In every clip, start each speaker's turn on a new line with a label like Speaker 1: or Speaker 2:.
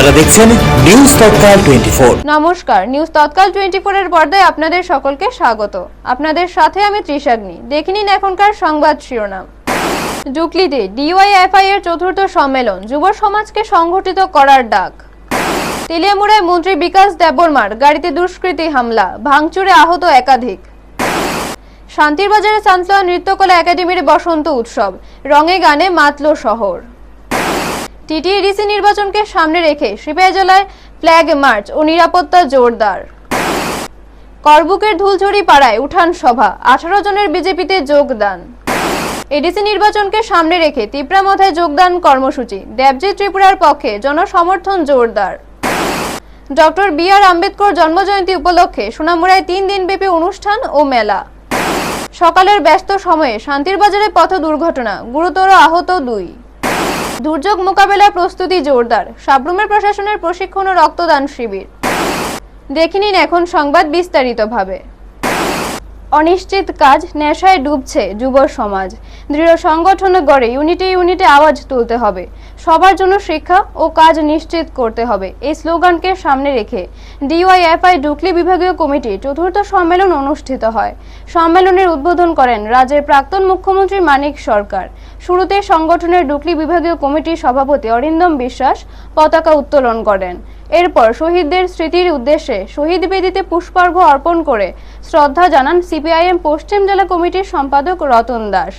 Speaker 1: আপনারা দেখছেন নিউজ তৎকাল 24।
Speaker 2: নমস্কার, নিউজ তৎকাল 24 এর পর্দায় আপনাদের সকলকে স্বাগত। আপনাদের সাথে আমি ত্রিশাগ্নি। দেখে নিন এখনকার সংবাদ শিরোনাম। ডুকলিতে ডিওয়াইএফআই এর চতুর্থ সম্মেলন, যুব সমাজকে সংগঠিত করার ডাক। তেলিয়ামুড়ায় মন্ত্রী বিকাশ দেববর্মার গাড়িতে দুষ্কৃতী হামলা, ভাঙচুরে আহত একাধিক। শান্তির বাজারে চাঞ্চল্য নৃত্যকলা একাডেমির বসন্ত উৎসব, রঙে গানে মাতল শহর। টিটিইডিসি নির্বাচনকে সামনে রেখে সিপাহী জেলায় ফ্ল্যাগ মার্চ ও নিরাপত্তা জোরদার। করবুকের ধুলঝড়ি পাড়ায় উঠান সভা, 18 জনের বিজেপিতে যোগদান। এডিসি নির্বাচনকে সামনে রেখে তিপ্রামথায় যোগদান কর্মসূচি, দেবজিৎ ত্রিপুরার পক্ষে জনসমর্থন জোরদার। Doctor B.R.. আম্বেদকর জন্মজয়ন্তী উপলক্ষে সোনামুড়ায় 3 দিনব্যাপী অনুষ্ঠান ও মেলা। সকালের ব্যস্ত সময়ে শান্তির বাজারে পথ দুর্ঘটনা, গুরুতর আহত 2। দুর্যোগ মোকাবেলার প্রস্তুতি জোরদার, সাবরুমের প্রশাসনের প্রশিক্ষণ ও রক্তদান শিবির। দেখে নিন এখন সংবাদ বিস্তারিতভাবে। অনিশ্চিত কাজ, নেশায় ডুবছে যুব সমাজ। দৃঢ় সংগঠন গড়ে ইউনিটে ইউনিটে আওয়াজ তুলতে হবে। সবার জন্য শিক্ষা ও কাজ নিশ্চিত করতে হবে, এই স্লোগানকে সামনে রেখে ডিওয়াইএফআই ডুকলি বিভাগীয় কমিটির চতুর্থ সম্মেলন অনুষ্ঠিত হয়। সম্মেলনের উদ্বোধন করেন রাজ্যের প্রাক্তন মুখ্যমন্ত্রী মানিক সরকার। শুরুতে সংগঠনের ডুকলি বিভাগীয় কমিটির সভাপতি অরিন্দম বিশ্বাস পতাকা উত্তোলন করেন। এরপর শহীদদের স্মৃতির উদ্দেশ্যে শহীদ বেদিতে পুষ্পার্ঘ্য অর্পণ করে শ্রদ্ধা জানান সিপিআইএম পশ্চিম জেলা কমিটির সম্পাদক রতন দাস।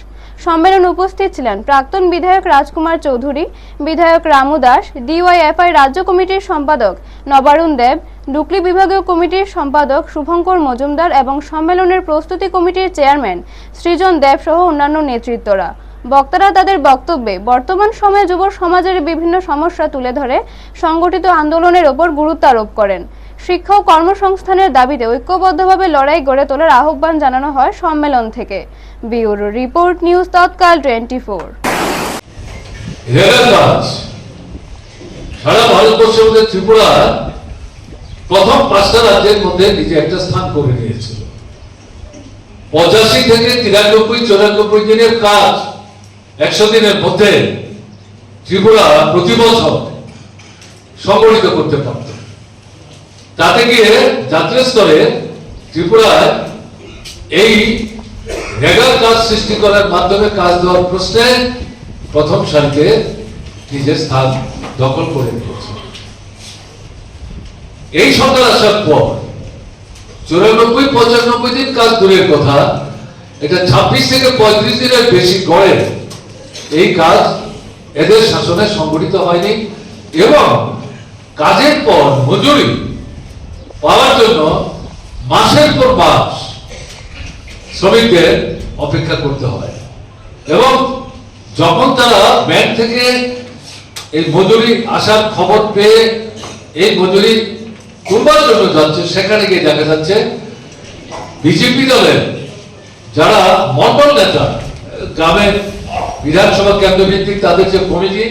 Speaker 2: সম্মেলনে উপস্থিত ছিলেন প্রাক্তন বিধায়ক রাজকুমার চৌধুরী, বিধায়ক রামু দাস, ডিওয়াইএফআই রাজ্য কমিটির সম্পাদক নবারুণ দেব, ডুকলি বিভাগীয় কমিটির সম্পাদক শুভঙ্কর মজুমদার এবং সম্মেলনের প্রস্তুতি কমিটির চেয়ারম্যান সৃজন দেব সহ অন্যান্য নেতৃত্বরা। বক্তারা তাদের বক্তব্যে বর্তমান সময়ে যুব সমাজের বিভিন্ন সমস্যা তুলে ধরে সংগঠিত আন্দোলনের ওপর গুরুত্ব আরোপ করেন। শিক্ষা ও কর্মসংস্থানের দাবিতে ঐক্যবদ্ধভাবে লড়াই গড়ে তোলার আহ্বান জানানো হয় সম্মেলন থেকে। ব্যুরো রিপোর্ট, নিউজ তৎকাল 24।
Speaker 3: সারা ভারতবর্ষের মধ্যে ত্রিপুরা প্রথম 5টা রাজ্যের মধ্যে নিজে একটা স্থান করে নিয়েছিল। 85 থেকে 93-94 দিনের কাজ 100 দিনের মধ্যে ত্রিপুরা প্রতি বছর সংগঠিত করতে পারত। তাতে গিয়ে জাতীয় স্তরে ত্রিপুরায় এই রেগার কাজ সৃষ্টি করার মাধ্যমে কাজ দেওয়ার প্রশ্নে প্রথম সারিতে নিজের স্থান দখল করে নিয়েছে। এই সরকার আসার পর 94-95 দিন কাজ দূরের কথা, এটা 26 থেকে 35 দিনের বেশি গড়ে এই কাজ এদের শাসনে সংগঠিত হয়নি এবং কাজের পর মজুরি পাওয়ার জন্য মাসের পর মাস শ্রমিকদের অপেক্ষা করতে হয় এবং যখন তারা ব্যাংক থেকে এই মজুরি আসার খবর পেয়ে এই মজুরি তুলবার জন্য যাচ্ছে, সেখানে গিয়ে দেখা যাচ্ছে বিজেপি দলের যারা মন্ডল নেতা, গ্রামের বিধানসভা কেন্দ্র ভিত্তিক তাদের যে কমিটি,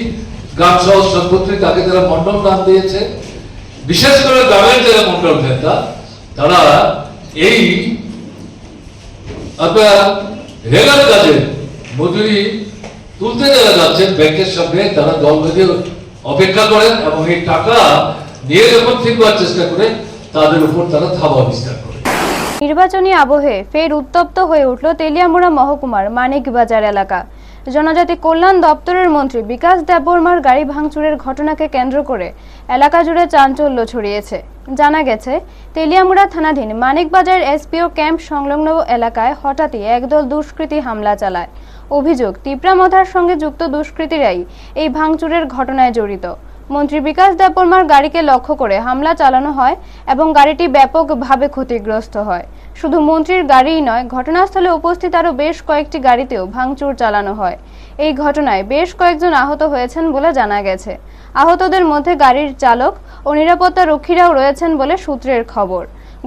Speaker 3: গ্রাম সহ সর্বত্রই তাকে তারা মন্ডল নাম দিয়েছে। বিশেষ করে গ্রামের যারা মন্ডল নেতা তারা এই আপনার রেগার কাজে মজুরি তুলতে যারা যাচ্ছেন ব্যাংকের সামনে, তারা দল বেঁধে অপেক্ষা করেন এবং এই টাকা নিয়ে যখন ফিরবার চেষ্টা করে তাদের উপর তারা থাবা বিস্তার করে।
Speaker 2: নির্বাচনী আবহে ফের উত্তপ্ত হয়ে উঠল তেলিয়ামুড়া মহকুমার মানিকবাজার এলাকা। জনজাতি কল্যাণ দপ্তরের মন্ত্রী বিকাশ দেববর্মার গাড়ি ভাঙচুরের ঘটনাকে কেন্দ্র করে এলাকা জুড়ে চাঞ্চল্য ছড়িয়েছে। জানা গেছে, তেলিয়ামুড়া থানাধীন মানিকবাজার এসপিও ক্যাম্প সংলগ্ন এলাকায় হঠাৎই একদল দুষ্কৃতী হামলা চালায়। অভিযোগ, তিপ্রামথার সঙ্গে যুক্ত দুষ্কৃতীরাই এই ভাঙচুরের ঘটনায় জড়িত। মন্ত্রী বিকাশ দেববর্মার গাড়িকে লক্ষ্য করে হামলা চালানো হয় এবং গাড়িটি ব্যাপকভাবে ক্ষতিগ্রস্ত হয়। শুধু মন্ত্রীর গাড়িই নয়, ঘটনাস্থলে উপস্থিত আরও বেশ কয়েকটি গাড়িতেও ভাঙচুর চালানো হয়। এই ঘটনায় বেশ কয়েকজন আহত হয়েছেন বলে জানা গেছে। আহতদের মধ্যে গাড়ির চালক ও নিরাপত্তা রক্ষীরাও রয়েছেন বলে সূত্রের খবর।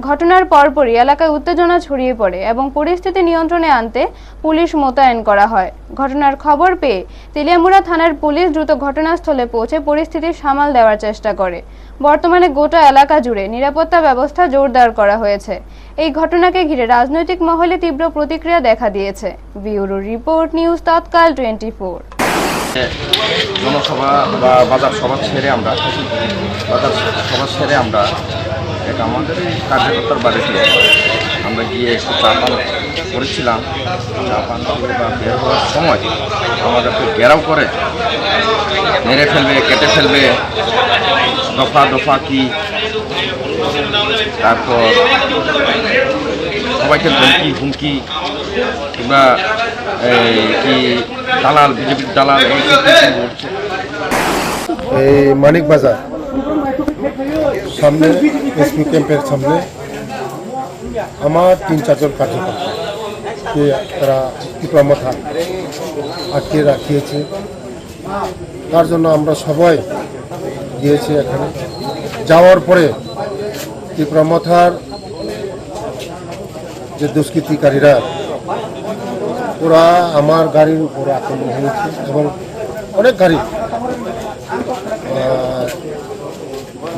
Speaker 2: ঘটনার পরপরই এলাকায় উত্তেজনা ছড়িয়ে পড়ে এবং পরিস্থিতি নিয়ন্ত্রণে আনতে পুলিশ মোতায়েন করা হয়। ঘটনার খবর পেয়ে তেলিয়ামুড়া থানার পুলিশ দ্রুত ঘটনাস্থলে পৌঁছে পরিস্থিতি সামাল দেওয়ার চেষ্টা করে। বর্তমানে গোটা এলাকা জুড়ে নিরাপত্তা ব্যবস্থা জোরদার করা হয়েছে। এই ঘটনাকে ঘিরে রাজনৈতিক মহলে তীব্র প্রতিক্রিয়া দেখা দিয়েছে। ব্যুরো রিপোর্ট, নিউজ তৎকাল 24।
Speaker 4: জনসভা বা বাজার সভা ছেড়ে আমরা এটা আমাদের এই কার্যকর্তার বাড়িতে আমরা গিয়ে একটু চা পান করেছিলাম। চা পান করে বা বের হওয়ার সময় আমাদেরকে ঘেরাও করে মেরে ফেলবে, কেটে ফেলবে, দফা দফা কি, তারপর সবাইকে ধমকি হুমকি কিংবা কি দালাল, বিজেপির দালাল এইসব কিছু বলছে।
Speaker 5: এই মানিক বাজার সামনে এসপি ক্যাম্পের সামনে আমার 3-4 জন কার্যকর্তাকে তারা তীব্রমাথা আটকে রাখিয়েছে। তার জন্য আমরা সবাই গিয়েছি এখানে। যাওয়ার পরে তীব্রমাথার যে দুষ্কৃতিকারীরা ওরা আমার গাড়ির উপরে আক্রমণ হয়েছে এবং অনেক গাড়ি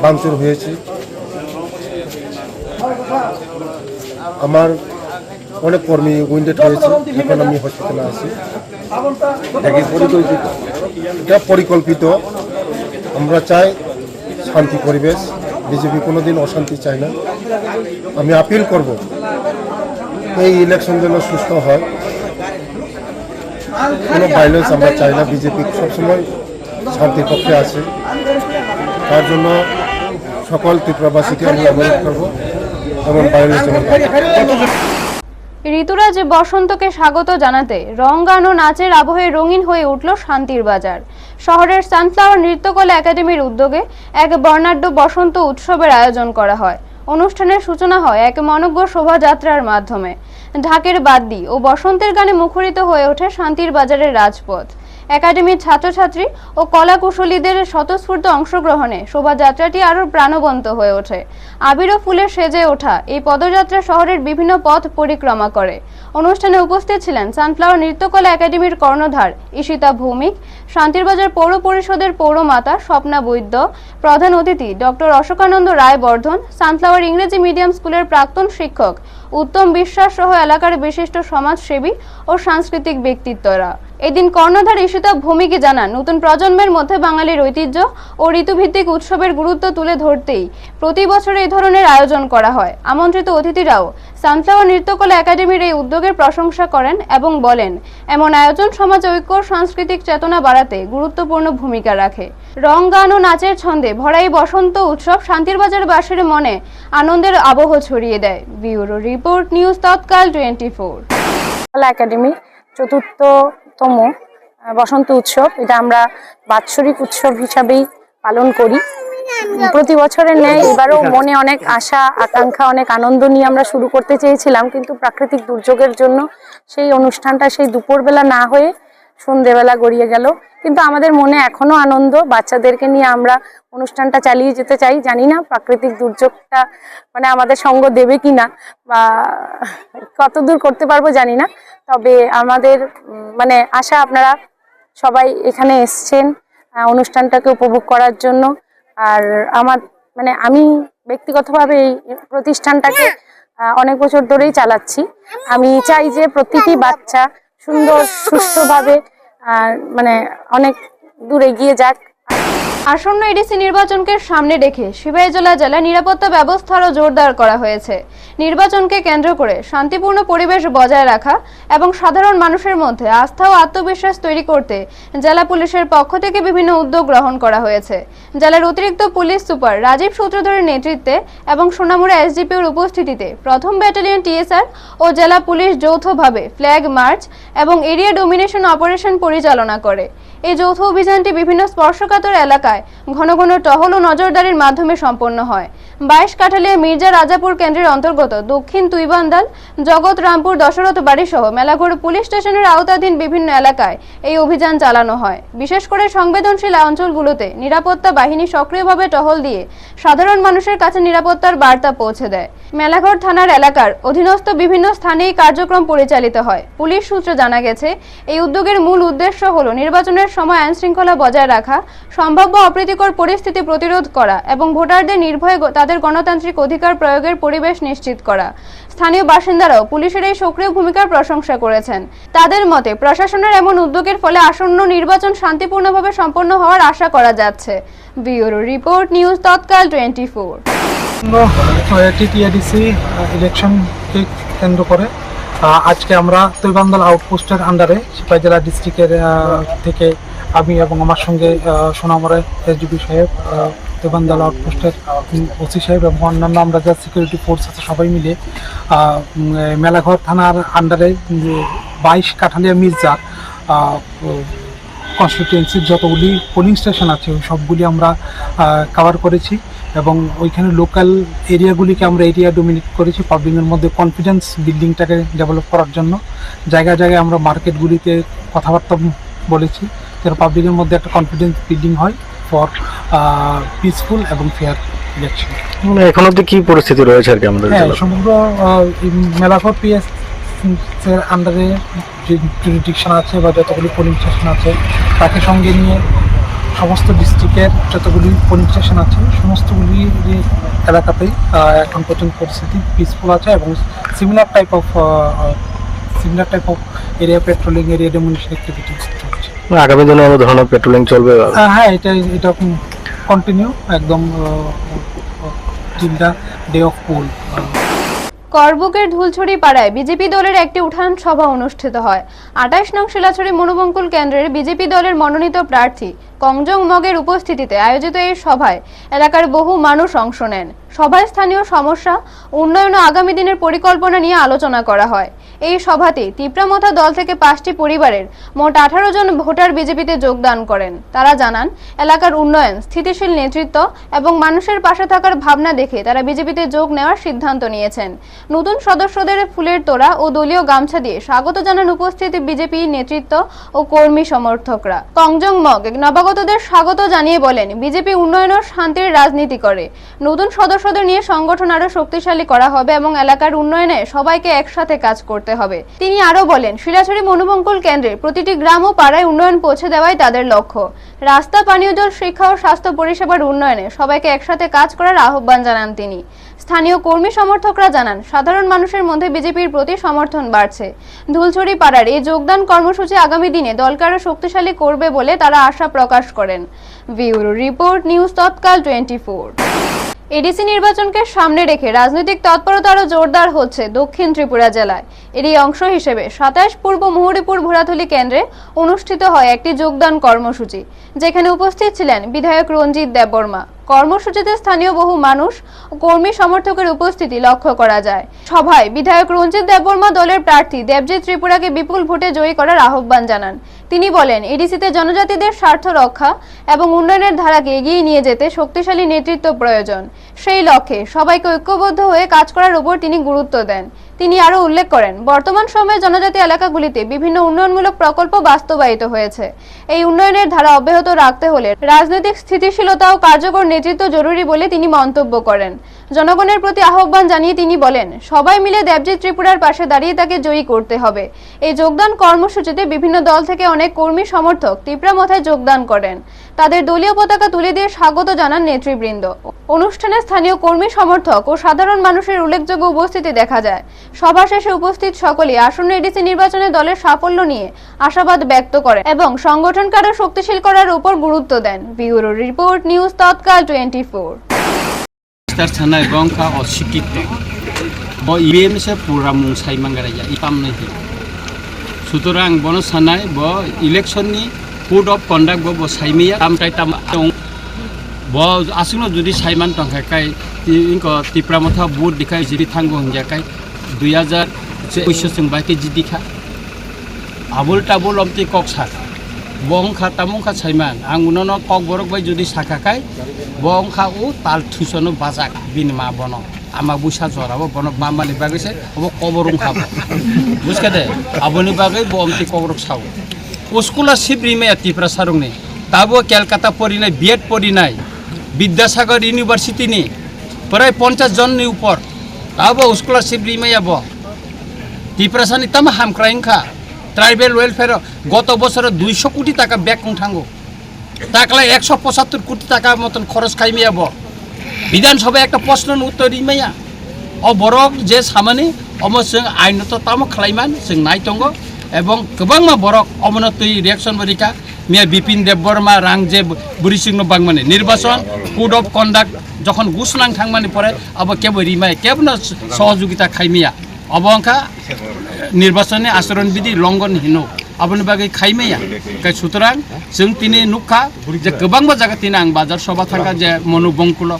Speaker 5: ভাঙচুর হয়েছে। আমার অনেক কর্মী উইন্ডেড হয়েছে, এখন আমি হসপিটালে আছি। এটা পরিকল্পিত। আমরা চাই শান্তি পরিবেশ, বিজেপি কোনোদিন অশান্তি চায় না। আমি আপিল করব এই ইলেকশন যেন সুস্থ হয়, কোনো ভায়োলেন্স আমরা চাই না। বিজেপি সবসময় শান্তির পক্ষে আছে। তার জন্য সকল ত্রিপুরাবাসীকে আমি অনুরোধ করব এমন ভায়োলেন্স যেন
Speaker 2: ঋতুরাজ বসন্তকে স্বাগত জানাতে রং গান ও নাচের আবহে রঙিন হয়ে উঠল শান্তির বাজার। শহরের সানফ্লাওয়ার নৃত্যকলা একাডেমির উদ্যোগে এক বর্ণাঢ্য বসন্ত উৎসবের আয়োজন করা হয়। অনুষ্ঠানের সূচনা হয় এক মনোজ্ঞ শোভাযাত্রার মাধ্যমে। ঢাকের বাদ্যি ও বসন্তের গানে মুখরিত হয়ে ওঠে শান্তির বাজারের রাজপথ। একাডেমির ছাত্রছাত্রী ও কলা কুশলীদের স্বতঃস্ফূর্ত অংশগ্রহণে শোভাযাত্রাটি আরও প্রাণবন্ত হয়ে ওঠে। আবির ও ফুলে সেজে ওঠা এই পদযাত্রা শহরের বিভিন্ন পথ পরিক্রমা করে। অনুষ্ঠানে উপস্থিত ছিলেন সানফ্লাওয়ার নৃত্যকলা একাডেমির কর্ণধার ঈশিতা ভৌমিক, শান্তিরবাজার পৌর পরিষদের পৌরমাতা স্বপ্না বৈদ্য, প্রধান অতিথি ডক্টর অশোকানন্দ রায় বর্ধন, সানফ্লাওয়ার ইংরেজি মিডিয়াম স্কুলের প্রাক্তন শিক্ষক উত্তম বিশ্বাস সহ এলাকার বিশিষ্ট সমাজসেবী ও সাংস্কৃতিক ব্যক্তিত্বরা। এদিন কর্ণধার ঈশিতা ভৌমিক জানান, নতুন প্রজন্মের মধ্যে বাঙালির ঐতিহ্য ও ঋতুভিত্তিক উৎসবের গুরুত্ব তুলে ধরতেই প্রতি বছর এই ধরনের আয়োজন করা হয়। আমন্ত্রিত অতিথিরাও সানফ্লাওয়ার নৃত্যকলা একাডেমির এই উদ্যোগের প্রশংসা করেন এবং বলেন, এমন আয়োজন সমাজ ঐক্য ও সাংস্কৃতিক চেতনা বাড়াতে গুরুত্বপূর্ণ ভূমিকা রাখে। রং গান ও নাচের ছন্দে ভরা এই বসন্ত উৎসব শান্তিরবাজারবাসীর মনে আনন্দের আবহ ছড়িয়ে দেয়। ব্যুরো রিপোর্ট, নিউজ তৎকাল 24।
Speaker 6: একাডেমি ৪র্থতম বসন্ত উৎসব, এটা আমরা বাৎসরিক উৎসব হিসাবেই পালন করি। প্রতি বছরের ন্যায় এবারও মনে অনেক আশা আকাঙ্ক্ষা, অনেক আনন্দ নিয়ে আমরা শুরু করতে চেয়েছিলাম, কিন্তু প্রাকৃতিক দুর্যোগের জন্য সেই অনুষ্ঠানটা সেই দুপুরবেলা না হয়ে সন্ধেবেলা গড়িয়ে গেল। কিন্তু আমাদের মনে এখনো আনন্দ। বাচ্চাদেরকে নিয়ে আমরা অনুষ্ঠানটা চালিয়ে যেতে চাই। জানি না প্রাকৃতিক দুর্যোগটা মানে আমাদের সঙ্গ দেবে কিনা বা কতদূর করতে পারবো জানি না, তবে আমাদের মানে আশা আপনারা সবাই এখানে এসছেন অনুষ্ঠানটাকে উপভোগ করার জন্য। আর আমার মানে আমি ব্যক্তিগতভাবে এই প্রতিষ্ঠানটাকে অনেক বছর ধরেই চালাচ্ছি। আমি চাই যে প্রতিটি বাচ্চা সুন্দর সুস্থভাবে মানে অনেক দূর এগিয়ে যাক।
Speaker 2: আসন্ন এডিসি নির্বাচনকে সামনে রেখে সিপাহীজলা জেলায় নিরাপত্তা ব্যবস্থারও জোরদার করা হয়েছে। নির্বাচনকে কেন্দ্র করে শান্তিপূর্ণ পরিবেশ বজায় রাখা এবং সাধারণ মানুষের মধ্যে আস্থা ও আত্মবিশ্বাস তৈরি করতে জেলা পুলিশের পক্ষ থেকে বিভিন্ন উদ্যোগ গ্রহণ করা হয়েছে। জেলার অতিরিক্ত পুলিশ সুপার রাজীব সূত্রধরের নেতৃত্বে এবং সোনামুড়া এসডিপিওর উপস্থিতিতে প্রথম ব্যাটালিয়ন টিএসআর ও জেলা পুলিশ যৌথভাবে ফ্ল্যাগ মার্চ এবং এরিয়া ডোমিনেশন অপারেশন পরিচালনা করে। এই যৌথ অভিযানটি বিভিন্ন স্পর্শকাতর এলাকায় ঘন ঘন টহল ও নজরদারির মাধ্যমে সম্পন্ন হয়। 22 কাঠালিয়া মির্জা রাজাপুর কেন্দ্রের অন্তর্গত দক্ষিণ তুইবান্দাল, জগৎ রামপুর, দশরথ বাড়ি সহ মেলাঘর পুলিশ স্টেশনের আওতাধীন বিভিন্ন এলাকায় এই অভিযান চালানো হয়। বিশেষ করে সংবেদনশীল অঞ্চলগুলোতে নিরাপত্তা বাহিনী সক্রিয়ভাবে টহল দিয়ে সাধারণ মানুষের কাছে নিরাপত্তার বার্তা পৌঁছে দেয়। মেলাঘর থানার এলাকার অধীনস্থ বিভিন্ন স্থানে এই কার্যক্রম পরিচালিত হয়। পুলিশ সূত্রে জানা গেছে, এই উদ্যোগের মূল উদ্দেশ্য হল নির্বাচনের সময় আইনশৃঙ্খলা বজায় রাখা, সম্ভাব্য অপ্রীতিকর পরিস্থিতি প্রতিরোধ করা এবং ভোটারদের নির্ভয়ে তাদের গণতান্ত্রিক অধিকার প্রয়োগের পরিবেশ নিশ্চিত করা। স্থানীয় বাসিন্দারাও পুলিশের এই সক্রিয় ভূমিকার প্রশংসা করেছেন। তাদের মতে প্রশাসনের এমন উদ্যোগের ফলে আসন্ন নির্বাচন শান্তিপূর্ণভাবে সম্পন্ন হওয়ার আশা করা যাচ্ছে। ব্যুরো রিপোর্ট, নিউজ তৎকাল 24।
Speaker 7: টিটিআইডিসি ইলেকশনকে কেন্দ্র করে আজকে আমরা তৈবান্দাল আউটপোস্টের আন্ডারে সিপাহী জেলা ডিস্ট্রিক্টের থেকে আমি এবং আমার সঙ্গে সোনামরে এসডিপি সাহেব, তৈবান্দাল আউটপোস্টের ওসি সাহেব এবং অন্যান্য আমরা যা সিকিউরিটি ফোর্স আছে সবাই মিলে মেলাঘর থানার আন্ডারে 22 কাঠালিয়া মির্জা কনস্টিটিউয়েন্সির যতগুলি পোলিং স্টেশন আছে ওই সবগুলি আমরা কভার করেছি এবং ওইখানে লোকাল এরিয়াগুলিকে আমরা এরিয়া ডোমিনেট করেছি পাবলিকের মধ্যে কনফিডেন্স বিল্ডিংটাকে ডেভেলপ করার জন্য। জায়গায় জায়গায় আমরা মার্কেটগুলিতে কথাবার্তা বলেছি যেন পাবলিকের মধ্যে একটা কনফিডেন্স বিল্ডিং হয় ফর পিসফুল এবং ফেয়ার ইলেকশন।
Speaker 1: এখন অব্দি কি পরিস্থিতি রয়েছে আর কি আমাদের
Speaker 7: হ্যাঁ, সমগ্র মেলাঘর পিএস এর আন্ডারে যে জুরিডিকশন আছে বা যতগুলি পোলিং স্টেশন আছে তাকে সঙ্গে নিয়ে সমস্ত ডিস্ট্রিক্টের যতগুলি পোলিং স্টেশন আছে সমস্তগুলি এলাকাতেই এখন পর্যন্ত পরিস্থিতি পিসফুল আছে এবং similar type of area patrolling, area demolition activity চলছে।
Speaker 1: আগামী দিনে আমাদের ধরনের পেট্রোলিং চলবে?
Speaker 7: হ্যাঁ, এটা কন্টিনিউ একদম till the day of poll.
Speaker 2: করবুকের ধুলছড়ি পাড়ায় বিজেপি দলের একটি উঠান সভা অনুষ্ঠিত হয়। 28 নং শিলাছড়ি মনোবঙ্কুল কেন্দ্রের বিজেপি দলের মনোনীত প্রার্থী কংজং মগের উপস্থিতিতে আয়োজিত এই সভায় এলাকার বহু মানুষ অংশ নেন। সভায় স্থানীয় সমস্যা, উন্নয়ন ও আগামী দিনের পরিকল্পনা নিয়ে আলোচনা করা হয়। এই সভাতে তিপ্রামথা দল থেকে 5টি পরিবারের মোট 18 জন ভোটার বিজেপিতে যোগদান করেন। তারা জানান, এলাকার উন্নয়ন, স্থিতিশীল নেতৃত্ব এবং মানুষের পাশে থাকার ভাবনা দেখে তারা বিজেপিতে যোগ নেওয়ার সিদ্ধান্ত নিয়েছেন। নতুন সদস্যদের ফুলের তোড়া ও দলীয় গামছা দিয়ে স্বাগত জানান উপস্থিত বিজেপি নেতৃত্ব ও কর্মী সমর্থকরা। কংজং মগ নবাগতদের স্বাগত জানিয়ে বলেন, বিজেপি উন্নয়ন ও শান্তির রাজনীতি করে। নতুন সদস্যদের নিয়ে সংগঠন আরো শক্তিশালী করা হবে এবং এলাকার উন্নয়নে সবাইকে একসাথে কাজ করতে হবে। তিনি আরো বলেন, শিলাছড়ি মনোবঙ্কুল কেন্দ্রে প্রতিটি গ্রাম ও পাড়ায় উন্নয়ন পৌঁছে দেওয়াই তাদের লক্ষ্য। রাস্তা, পানীয় জল, শিক্ষা ও স্বাস্থ্য পরিষেবার উন্নয়নে সবাইকে একসাথে কাজ করার আহ্বান জানান তিনি। স্থানীয় কর্মী সমর্থকরা জানান, সাধারণ মানুষের মধ্যে বিজেপির প্রতি সমর্থন বাড়ছে। ধুলছড়ি পাড়ার এই যোগদান কর্মসূচি আগামী দিনে দলকে আরো শক্তিশালী করবে বলে তারা আশা প্রকাশ করেন। ব্যুরো রিপোর্ট, নিউজ তৎকাল 24। এডিসি নির্বাচনকে সামনে রেখে রাজনৈতিক তৎপরতা আরো জোরদার হচ্ছে দক্ষিণ ত্রিপুরা জেলায়। এরই অংশ হিসেবে 27 পূর্ব মুহুরীপুর ভুরাথলি কেন্দ্রে অনুষ্ঠিত হয় একটি যোগদান কর্মসূচি, যেখানে উপস্থিত ছিলেন বিধায়ক রঞ্জিত দেববর্মা। কর্মসূচিতে স্থানীয় বহু মানুষ ও কর্মী সমর্থকের উপস্থিতি লক্ষ্য করা যায়। সভায় বিধায়ক রঞ্জিত দেববর্মা দলের প্রার্থী দেবজিৎ ত্রিপুরাকে বিপুল ভোটে জয়ী করার আহ্বান জানান। তিনি বলেন, এডিসিতে জনজাতিদের স্বার্থ রক্ষা এবং উন্নয়নের ধারাকে এগিয়ে নিয়ে যেতে শক্তিশালী নেতৃত্ব প্রয়োজন। সেই লক্ষ্যে সবাইকে ঐক্যবদ্ধ হয়ে কাজ করার উপর তিনি গুরুত্ব দেন। তিনি আরো উল্লেখ করেন, বর্তমান সময়ে জনজাতি এলাকাগুলিতে বিভিন্ন উন্নয়নমূলক প্রকল্প বাস্তবায়িত হয়েছে। এই উন্নয়নের ধারা অব্যাহত রাখতে হলে রাজনৈতিক স্থিতিশীলতা ও কার্যকর নেতৃত্ব জরুরি বলে তিনি মন্তব্য করেন। জনগণের প্রতি আহ্বান জানিয়ে তিনি বলেন, সবাই মিলে দেবজিৎ ত্রিপুরার পাশে দাঁড়িয়ে তাকে জয়ী করতে হবে। এই যোগদান কর্মসূচিতে বিভিন্ন দল থেকে অনেক কর্মী সমর্থক তিপ্রামথায় যোগদান করেন। তাদের দলীয় পতাকা তুলে দিয়ে স্বাগত জানান নেতৃবৃন্দ। অনুষ্ঠানে স্থানীয় কর্মী সমর্থক ও সাধারণ মানুষের উল্লেখযোগ্য উপস্থিতি দেখা যায়। সভা শেষে উপস্থিত সকলেই আসন্ন এডিসি নির্বাচনে দলের সাফল্য নিয়ে আশাবাদ ব্যক্ত করেন এবং সংগঠনকে আরো শক্তিশালী করার উপর গুরুত্ব দেন। Bureau report, news Tatkal 24।
Speaker 8: Sanai bongka osikit bo IBM se pura mungsai mangaraya ipam nahi sutorang bono sanai bo election ni code of conduct bo saimiya amtai tam bo asino jodi saiman tongkai kai inko tipramotha board dikai jiri thango hingjakai 2024 sing baike jidikha abul tabul omti koksa bongkha tamungkha saiman ang unono kok borok bai jodi sakakai bongkha u tal thusono bazak binma bono ama busa jorabo bono mamani bagese obo koborung khabo buskade aboni bagai bomti koborok saw scholarship rime tipra sarungni tabo kolkata porinai biet porinai Vidyasagar university ni প্রায় 50 জন ni উপর tabo scholarship rime abo tiprasani tam hamkrainka tribal welfare গত বছরে 200 কোটি টাকা back থাঙ্গো তাকলে 175 কোটি টাকা মতন খরচ খাইমিয়া ব বিধানসভায় একটা প্রশ্ন উত্তর ইমাইয়া বরক যে সামানি जों आइनत तामो खालायमान जों नायतंगो एवं गोबां बरक अमनतुई रिएक्शन बरिका मिया बिपिन देबबर्मा रांजे बुरिसिंनो बांगमाने निर्वाचन कोड अफ कन्डाक्ट যখন ঘোষণাং থাংমানি পরে अब केबो रिमाय केबनो सहयोगिता खाइमिया अबंखा निर्वाचननि आचरणविधि लंघन हिनो आबनि बागै खाइमिया सुतरां जों तिनि नुखा जे गोबां जायगा तिनि आं बाजार सभा थांगा जे मनु बंकुल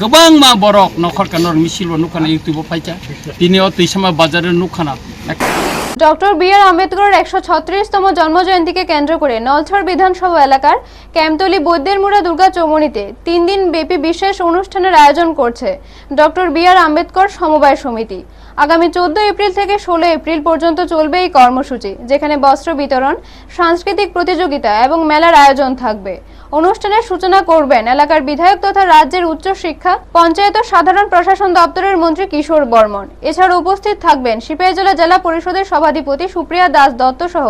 Speaker 8: गोबां मा बरक नखर कानर मिसिल नुखाना इउटिउब फाइचा तिनिও तैसामा बाजारेर नुखाना
Speaker 2: ডক্টর বি আর আম্বেদকরের 136তম জন্মজয়ন্তীকে কেন্দ্র করে নলছড় বিধানসভা এলাকার ক্যাম্পতলি বৈদ্যেরমুড়া দুর্গা চৌমুনিতে 3 দিন ব্যাপী বিশেষ অনুষ্ঠানের আয়োজন করছে ডক্টর বি আর আম্বেদকর সমবায় সমিতি। আগামী 14 এপ্রিল থেকে 16 এপ্রিল পর্যন্ত চলবে এই কর্মসূচি, যেখানে বস্ত্র বিতরণ, সাংস্কৃতিক প্রতিযোগিতা এবং মেলার আয়োজন থাকবে। অনুষ্ঠানের সূচনা করবেন এলাকার বিধায়ক তথা রাজ্যের উচ্চ শিক্ষা, পঞ্চায়েত ও সাধারণ প্রশাসন দপ্তরের মন্ত্রী কিশোর বর্মন। এছাড়া উপস্থিত থাকবেন সিপাহী জেলা জেলা পরিষদের সভাধিপতি সুপ্রিয়া দাস দত্ত সহ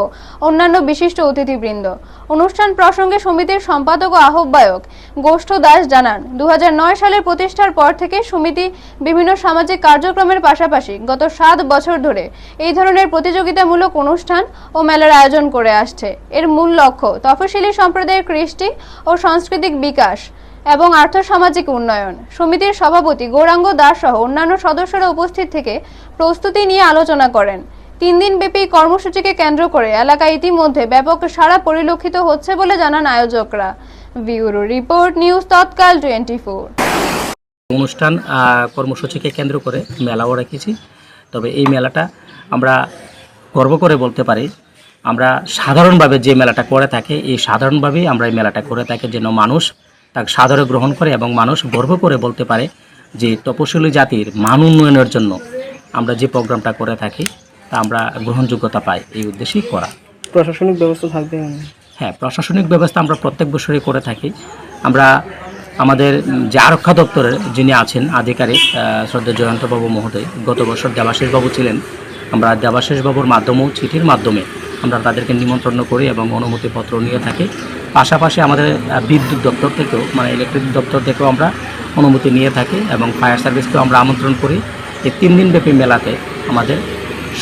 Speaker 2: অন্যান্য বিশিষ্ট অতিথিবৃন্দ। অনুষ্ঠান প্রসঙ্গে সমিতির সম্পাদক ও আহ্বায়ক গোষ্ঠ দাস জানান, 2009 সালের প্রতিষ্ঠার পর থেকে সমিতি বিভিন্ন সামাজিক কার্যক্রমের পাশাপাশি গত 7 বছর ধরে এই ধরনের প্রতিযোগিতামূলক অনুষ্ঠান ও মেলার আয়োজন করে আসছে। এর মূল লক্ষ্য তফসিলি সম্প্রদায়ের কৃষ্টি ও সাংস্কৃতিক বিকাশ এবং আর্থসামাজিক উন্নয়ন। সমিতির সভাপতি গৌরাঙ্গ দাস সহ অন্যান্য সদস্যরা উপস্থিত থেকে প্রস্তুতি নিয়ে আলোচনা করেন। 3 দিন ব্যাপী কর্মসূচিকে কেন্দ্র করে এলাকায় ইতিমধ্যে ব্যাপক সাড়া পরিলক্ষিত হচ্ছে বলে জানান আয়োজকরা। ব্যুরো রিপোর্ট, নিউজ তৎকাল 24।
Speaker 9: অনুষ্ঠান কর্মসূচিকে কেন্দ্র করে মেলাও রেখেছি। তবে এই মেলাটা আমরা গর্ব করে বলতে পারি, আমরা সাধারণভাবে যে মেলাটা করে থাকে এই সাধারণভাবেই আমরা এই মেলাটা করে থাকি, যেন মানুষ তাকে সাদরে গ্রহণ করে এবং মানুষ গর্ব করে বলতে পারে যে তপশিলি জাতির মান উন্নয়নের জন্য আমরা যে প্রোগ্রামটা করে থাকি তা আমরা গ্রহণযোগ্যতা পাই, এই উদ্দেশ্যেই করা।
Speaker 10: প্রশাসনিক ব্যবস্থা থাকবে?
Speaker 9: হ্যাঁ, প্রশাসনিক ব্যবস্থা আমরা প্রত্যেক বছরই করে থাকি। আমরা আমাদের যে আরক্ষা দপ্তরের যিনি আছেন আধিকারিক শ্রদ্ধেয় জয়ন্তবাবু মহোদয়, গত বছর দেবাশিসবাবু ছিলেন, আমরা দেবাশিসবাবুর মাধ্যমেও চিঠির মাধ্যমে আমরা তাদেরকে নিমন্ত্রণ করি এবং অনুমতিপত্র নিয়ে থাকি। পাশাপাশি আমাদের বিদ্যুৎ দপ্তর থেকেও মানে ইলেকট্রিক দপ্তর থেকেও আমরা অনুমতি নিয়ে থাকি এবং ফায়ার সার্ভিসকেও আমরা আমন্ত্রণ করি এই 3 দিনব্যাপী মেলাতে আমাদের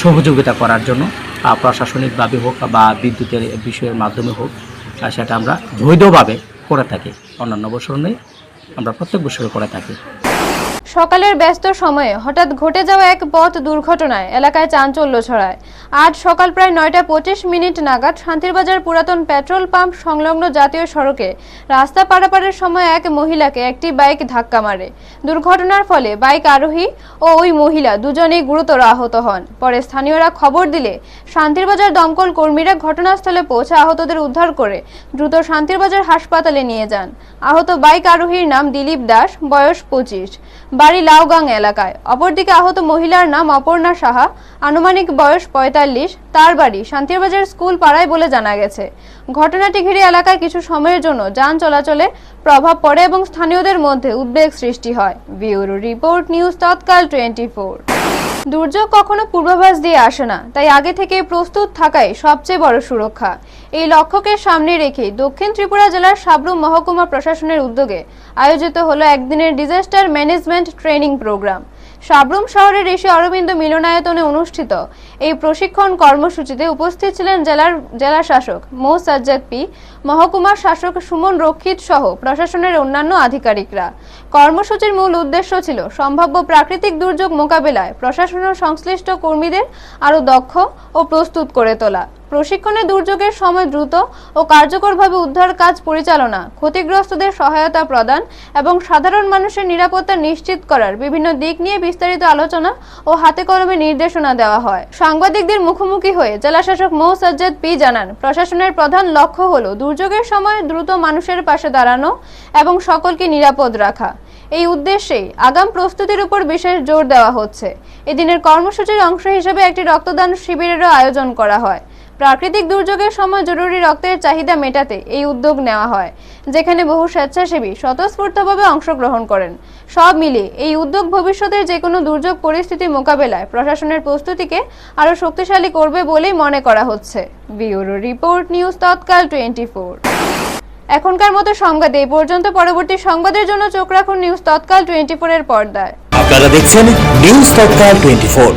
Speaker 9: সহযোগিতা করার জন্য, প্রশাসনিকভাবে হোক বা বিদ্যুতের বিষয়ের মাধ্যমে হোক, সেটা আমরা বৈধভাবে করে থাকি। অন্যান্য বছর নেই, আমরা প্রত্যেক বছর করে থাকি।
Speaker 2: সকালের ব্যস্ত সময়ে হঠাৎ ঘটে যাওয়া এক পথ দুর্ঘটনায় এলাকায় চাঞ্চল্য ছড়ায়। আজ সকাল প্রায় 9:25 নাগাদ শান্তিরবাজার পুরাতন পেট্রোল পাম্প সংলগ্ন জাতীয় সড়কে রাস্তা পারাপারের সময় এক মহিলাকে একটি বাইক ধাক্কা মারে। দুর্ঘটনার ফলে বাইক আরোহী ও ওই মহিলা দুজনেই গুরুতর আহত হন। পরে স্থানীয়রা খবর দিলে শান্তিরবাজার দমকল কর্মীরা ঘটনাস্থলে পৌঁছে আহতদের উদ্ধার করে দ্রুত শান্তিরবাজার হাসপাতালে নিয়ে যান। আহত বাইক আরোহীর নাম দিলীপ দাস, বয়স 25, বাড়ি লাউগাং এলাকায়। অপরদিকে আহত মহিলার নাম অপর্ণা সাহা, আনুমানিক বয়স 45, তার বাড়ি শান্তিরবাজার স্কুল পাড়ায় বলে জানা গেছে। ঘটনাটি ঘিরে এলাকায় কিছু সময়ের জন্য যান চলাচলে প্রভাব পড়ে এবং স্থানীয়দের মধ্যে উদ্বেগ সৃষ্টি হয়। ব্যুরো রিপোর্ট, নিউজ তৎকাল 24। দুর্যোগ কখনো পূর্বাভাস দিয়ে আসে না, তাই আগে থেকে প্রস্তুত থাকাই সবচেয়ে বড় সুরক্ষা। এই লক্ষ্যকে সামনে রেখে দক্ষিণ ত্রিপুরা জেলার সাবরুম মহকুমা প্রশাসনের উদ্যোগে আয়োজিত হলো একদিনের disaster management training programme. Sabroom শহরের ঋষি অরবিন্দ মিলনায়তনে অনুষ্ঠিত এই প্রশিক্ষণ কর্মসূচিতে উপস্থিত ছিলেন জেলা শাসক মো সাজ্জাদ পি, মহকুমার শাসক সুমন রক্ষিত সহ প্রশাসনের অন্যান্য আধিকারিকরা। কর্মসূচির মূল উদ্দেশ্য ছিল সম্ভাব্য প্রাকৃতিক দুর্যোগ মোকাবেলায় প্রশাসন ও সংশ্লিষ্ট কর্মীদের আরও দক্ষ ও প্রস্তুত করে তোলা। প্রশিক্ষণে দুর্যোগের সময় দ্রুত ও কার্যকরভাবে উদ্ধার কাজ পরিচালনা, ক্ষতিগ্রস্তদের সহায়তা প্রদান এবং সাধারণ মানুষের নিরাপত্তা নিশ্চিত করার বিভিন্ন দিক নিয়ে বিস্তারিত আলোচনা ও হাতে কলমে নির্দেশনা দেওয়া হয়। সাংবাদিকদের মুখোমুখি হয়ে জেলাশাসক মো সাজ্জাদ পি জানান, প্রশাসনের প্রধান লক্ষ্য হলো দুর্যোগের সময় দ্রুত মানুষের পাশে দাঁড়ানো এবং সকলকে নিরাপদ রাখা। এই উদ্দেশ্যেই আগাম প্রস্তুতির উপর বিশেষ জোর দেওয়া হচ্ছে। এদিনের কর্মসূচির অংশ হিসেবে একটি রক্তদান শিবিরেরও আয়োজন করা হয়। প্রাকৃতিক দুর্যোগের সময় জরুরি রক্তের চাহিদা মেটাতে এই উদ্যোগ নেওয়া হয়, যেখানে বহু স্বেচ্ছাসেবী স্বতঃস্ফূর্তভাবে অংশগ্রহণ করেন। সব মিলিয়ে এই উদ্যোগ ভবিষ্যতের যে কোনো দুর্যোগ পরিস্থিতি মোকাবেলায় প্রশাসনের প্রস্তুতিকে আরও শক্তিশালী করবে বলেই মনে করা হচ্ছে। ব্যুরো রিপোর্ট, নিউজ তৎকাল 24। এখনকার মতো সংবাদ এই পর্যন্ত। পরবর্তী সংবাদের জন্য চোখ রাখুন নিউজ তৎকাল 24 এর পর্দায়।
Speaker 11: আপনারা দেখছেন নিউজ তৎকাল 24।